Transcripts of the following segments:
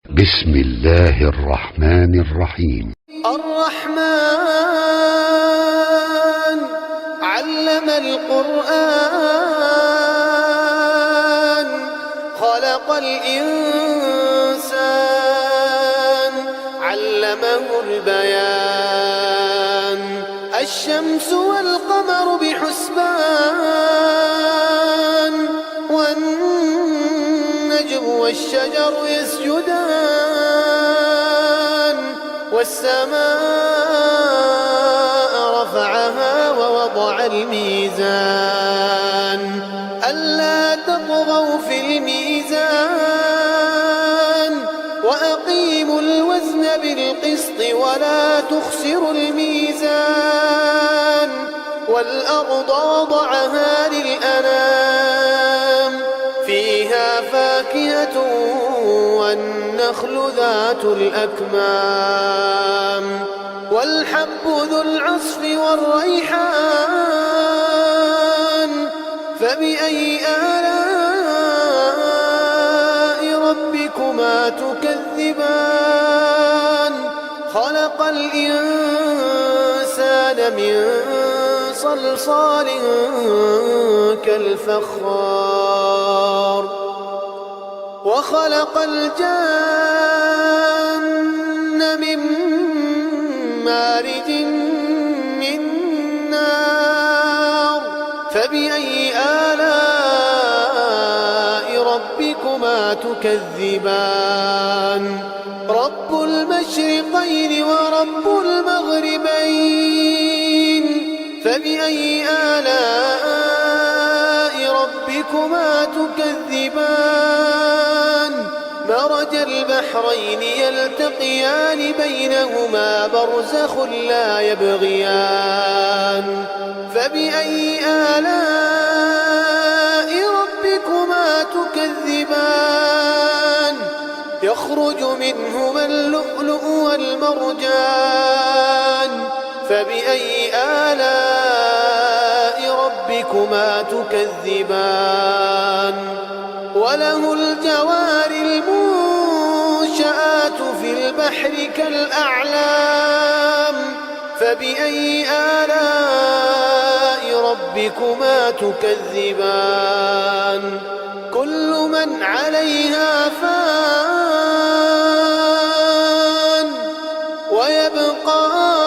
بسم الله الرحمن الرحيم. الرحمن علم القرآن خلق الإنسان علمه البيان الشمس والقمر بحسبان والنجم والشجر يسجدان والسماء رفعها ووضع الميزان ألا تطغوا في الميزان وأقيموا الوزن بالقسط ولا تخسروا الميزان والأرض وضعها للأنام فيها فاكهة والنخل ذات الأكمام والحب ذو العصف والريحان فبأي آلاء ربكما تكذبان خلق الإنسان من صلصال كالفخار وخلق الجن من مارج من نار فبأي آلاء ربكما تكذبان رب المشرقين ورب المغربين فبأي آلاء ربكما تكذبان مرج البحرين يلتقيان بينهما برزخ لا يبغيان فبأي آلاء ربكما تكذبان يخرج منهما اللؤلؤ والمرجان فبأي آلاء ربكما تكذبان وله الجوار المنشآت في البحر كالأعلام فبأي آلاء ربكما تكذبان كل من عليها فان ويبقى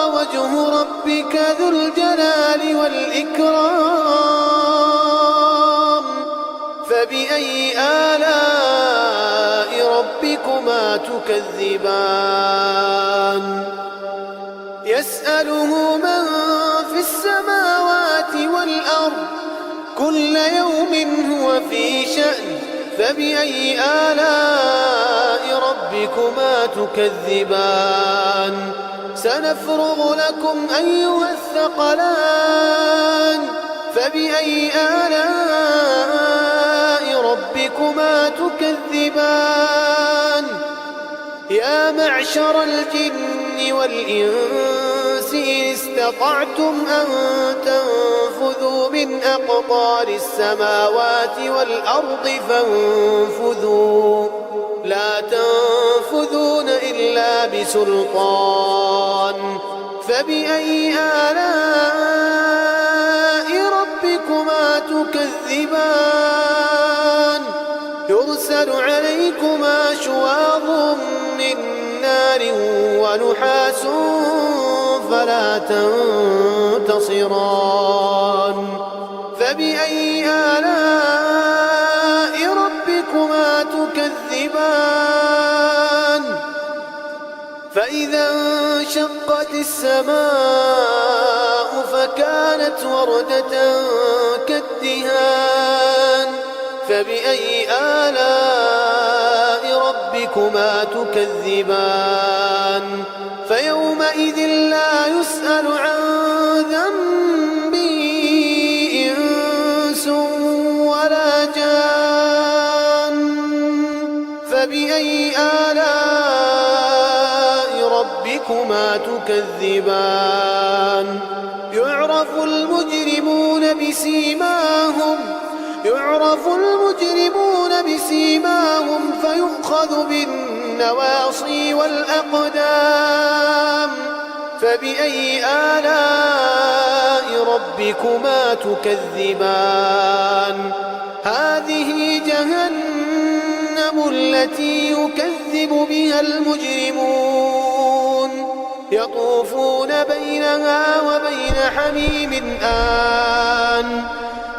وجه ربك ذو الجلال والإكرام فبأي آلاء ربكما تكذبان يسأله من في السماوات والأرض كل يوم هو في شأن فبأي آلاء ربكما تكذبان سنفرغ لكم أيها الثقلان فبأي آلاء ربكما تكذبان يا معشر الجن والإنس إن استطعتم أن تنفذوا من أقطار السماوات والأرض فانفذوا لا تنفذون إلا بسلطان فبأي آلاء ربكما تكذبان يرسل عليكما شواظ من نار ونحاس فلا تنتصران فبأي آلاء ربكما تكذبان فإذا انشقت السماء فكانت وردة كالدهان فبأي آلاء ربكما تكذبان فيومئذ لا يسأل عن ذنبه إنس ولا جان فبأي آلاء ربكما تكذبان يعرف المجرمون بسيماهم فيؤخذ بالنسبة النواصي والأقدام فبأي آلاء ربكما تكذبان هذه جهنم التي يكذب بها المجرمون يطوفون بينها وبين حميم آن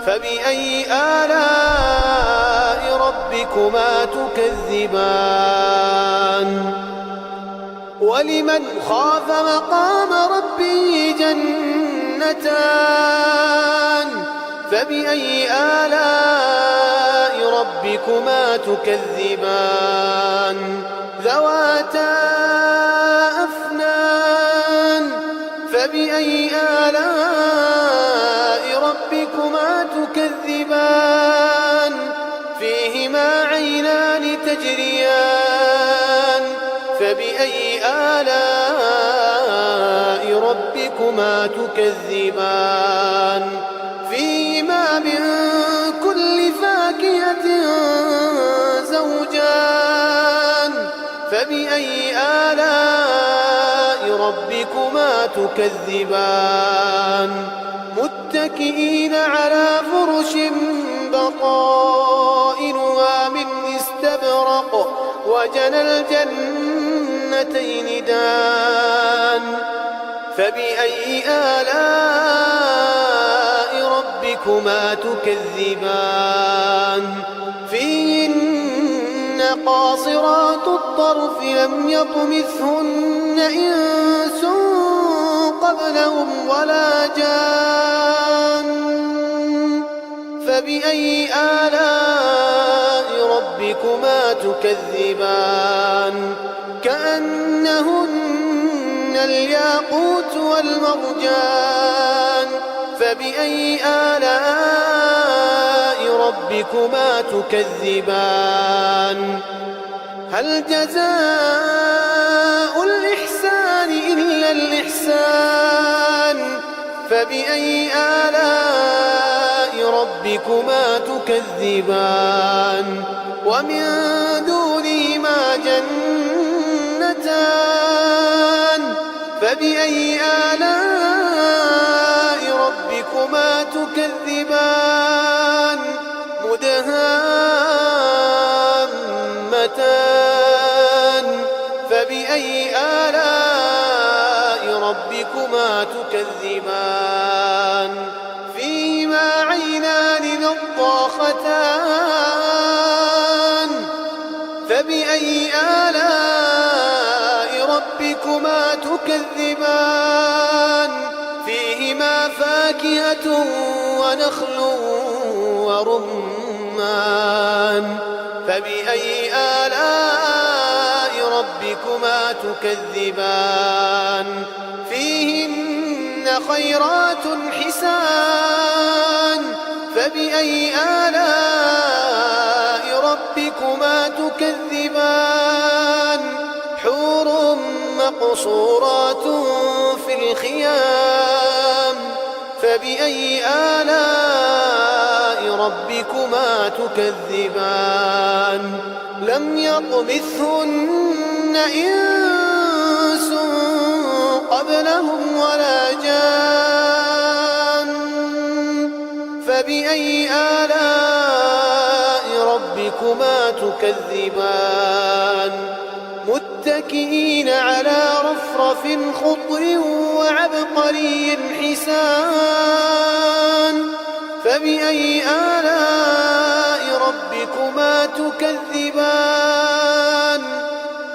فبأي آلاء ربكما تكذبان ولمن خاف مقام ربه جنتان فبأي آلاء ربكما تكذبان ذواتا أفنان فبأي آلاء ربكما تكذبان فيهما عينان تجريان فبأي آلاء ربكما تكذبان فيهما من كل فاكهة زوجان فبأي آلاء ربكما تكذبان متكئين على فرش بطائنها من استبرق وجنى الجنتين دان فبأي آلاء ربكما تكذبان فيهن قاصرات الطرف لم يطمثهن إنس قبلهم ولا جان فبأي آلاء ربكما تكذبان كأنهن الياقوت والمرجان فبأي آلاء ربكما تكذبان هل جزاء الإحسان إلا الإحسان فبأي آلاء ربكما تكذبان ومن دونهما جنتان فبأي آلاء ربكما تكذبان مدهامتان فبأي آلاء ربكما تكذبان فيهما عينان نضاختان فبأي آلاء ربكما تكذبان فيهما فاكهة ونخل ورمان فبأي آلاء ربكما تكذبان فيهن خيرات حسان فبأي آلاء ربكما تكذبان حور مقصورات في الخيام فبأي آلاء ربكما تكذبان لم يطمثهن إنس قبلهم ولا جان فبأي آلاء ربكما تكذبان متكئين على رفرف خضر وعبقري حسان فبأي آلاء ربكما تكذبان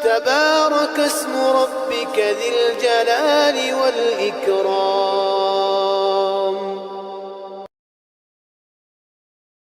تبارك اسم ربك ذي الجلال والإكرام